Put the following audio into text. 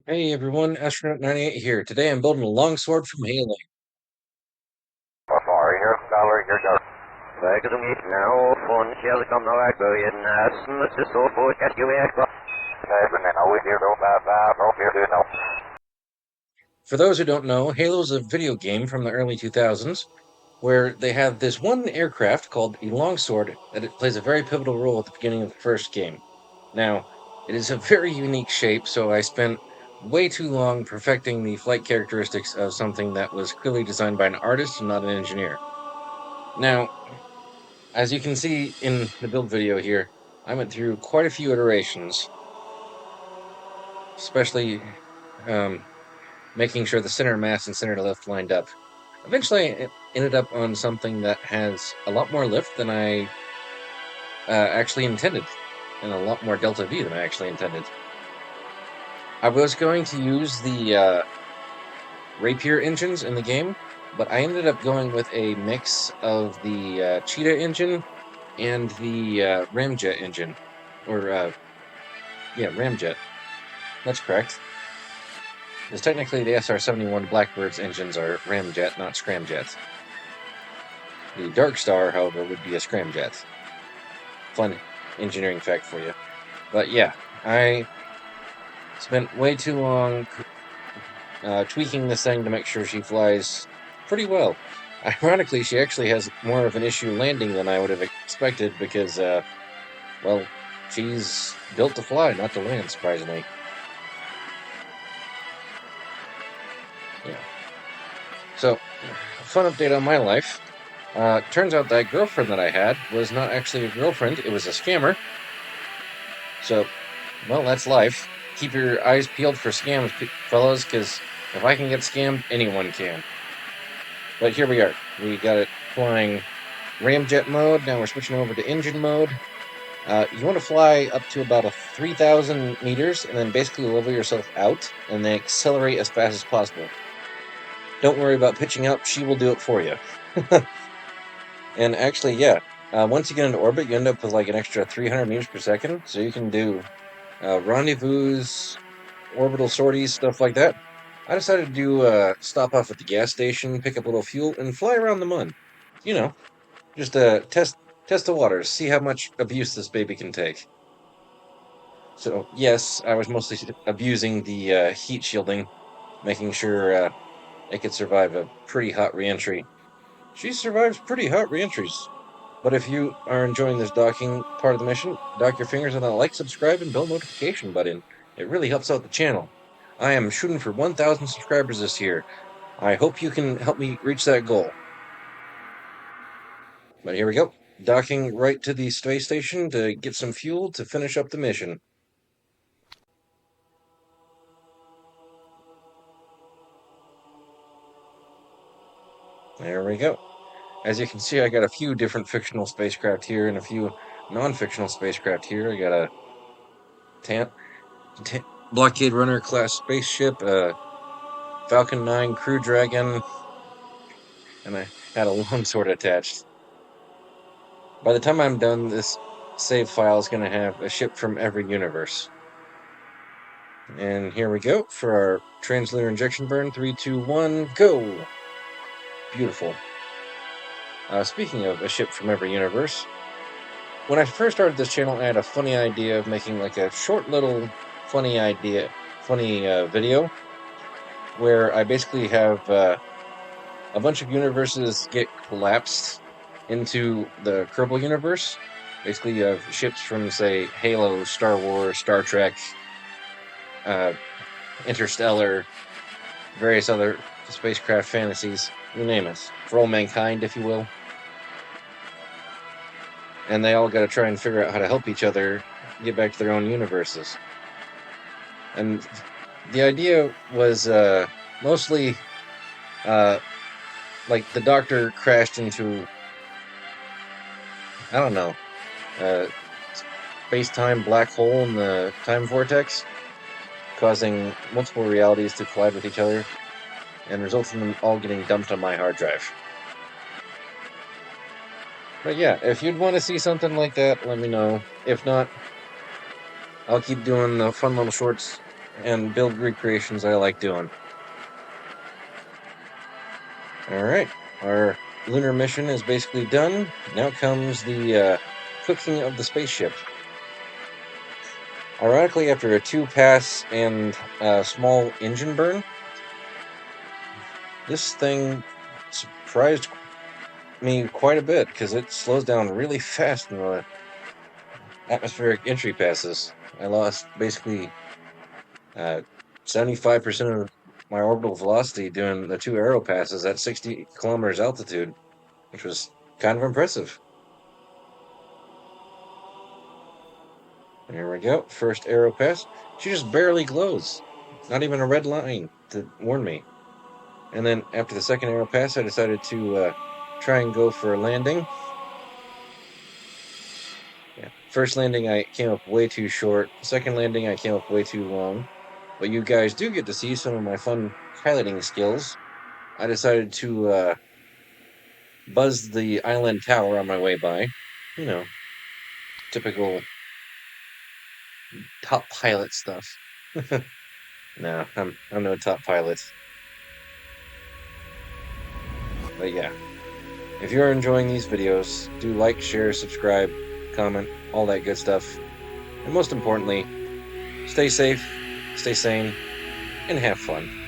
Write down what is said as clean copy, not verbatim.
Hey everyone, Astronaut 98 here. Today I'm building a longsword from Halo. Warrior, Scholar, your go. Back to the meet now, phone shell come now, I go in, let's just so forth, get you back. I've been with you, hope you know. For those who don't know, Halo is a video game from the early 2000s where they have this one aircraft called a longsword that it plays a very pivotal role at the beginning of the first game. Now, it is a very unique shape, so I spent way too long perfecting the flight characteristics of something that was clearly designed by an artist and not an engineer. Now, as you can see in the build video here, I went through quite a few iterations, especially making sure the center mass and center lift lined up. Eventually, I ended up on something that has a lot more lift than I actually intended, and a lot more delta V than I actually intended. I was going to use the Rapier engines in the game, but I ended up going with a mix of the Cheetah engine and the Ramjet engine, or yeah, Ramjet. That's correct. Because technically, the SR-71 Blackbird's engines are Ramjet, not Scramjet. The Dark Star, however, would be a scramjet. Fun engineering fact for you. But yeah, I spent way too long tweaking this thing to make sure she flies pretty well. Ironically, she actually has more of an issue landing than I would have expected because, well, she's built to fly, not to land, surprisingly. Yeah. So, fun update on my life. Turns out that girlfriend that I had was not actually a girlfriend, it was a scammer. So, well, that's life. Keep your eyes peeled for scams, fellas, because if I can get scammed, anyone can. But here we are. We got it flying ramjet mode. Now we're switching over to engine mode. You want to fly up to about 3,000 meters and then basically level yourself out and then accelerate as fast as possible. Don't worry about pitching up, she will do it for you. And actually, yeah, once you get into orbit, you end up with like an extra 300 meters per second, so you can do rendezvous, orbital sorties, stuff like that. I decided to do stop off at the gas station, pick up a little fuel, and fly around the mun. You know, just test the waters, see how much abuse this baby can take. So yes, I was mostly abusing the heat shielding, making sure it could survive a pretty hot reentry. She survives pretty hot reentries. But if you are enjoying this docking part of the mission, dock your fingers on that like, subscribe, and bell notification button. It really helps out the channel. I am shooting for 1,000 subscribers this year. I hope you can help me reach that goal. But here we go. Docking right to the space station to get some fuel to finish up the mission. There we go. As you can see, I got a few different fictional spacecraft here and a few non-fictional spacecraft here. I got a Blockade Runner class spaceship, a Falcon 9 Crew Dragon, and I had a longsword attached. By the time I'm done, this save file is going to have a ship from every universe. And here we go for our translator injection burn. 3, 2, 1, go! Beautiful. Speaking of a ship from every universe, when I first started this channel, I had a funny idea of making like a short little funny video where I basically have a bunch of universes get collapsed into the Kerbal universe. Basically, you have ships from, say, Halo, Star Wars, Star Trek, Interstellar, various other spacecraft fantasies, you name it. For all mankind, if you will. And they all got to try and figure out how to help each other get back to their own universes. And the idea was mostly like the Doctor crashed into, I don't know, space-time black hole in the time vortex, causing multiple realities to collide with each other, and resulting in them all getting dumped on my hard drive. But yeah, if you'd want to see something like that, let me know. If not, I'll keep doing the fun little shorts and build recreations I like doing. Alright, our lunar mission is basically done. Now comes the cooking of the spaceship. Ironically, after a 2-pass and a small engine burn, this thing surprised me quite a bit because it slows down really fast in the atmospheric entry passes. I lost basically 75% of my orbital velocity doing the 2 aero passes at 60 kilometers altitude, which was kind of impressive. There we go. First aero pass. She just barely glows. Not even a red line to warn me. And then after the second aero pass, I decided to try and go for a landing. Yeah. First landing, I came up way too short. Second landing, I came up way too long. But you guys do get to see some of my fun piloting skills. I decided to buzz the island tower on my way by. You know, typical top pilot stuff. No, I'm no top pilot. But yeah, if you're enjoying these videos, do like, share, subscribe, comment, all that good stuff. And most importantly, stay safe, stay sane, and have fun.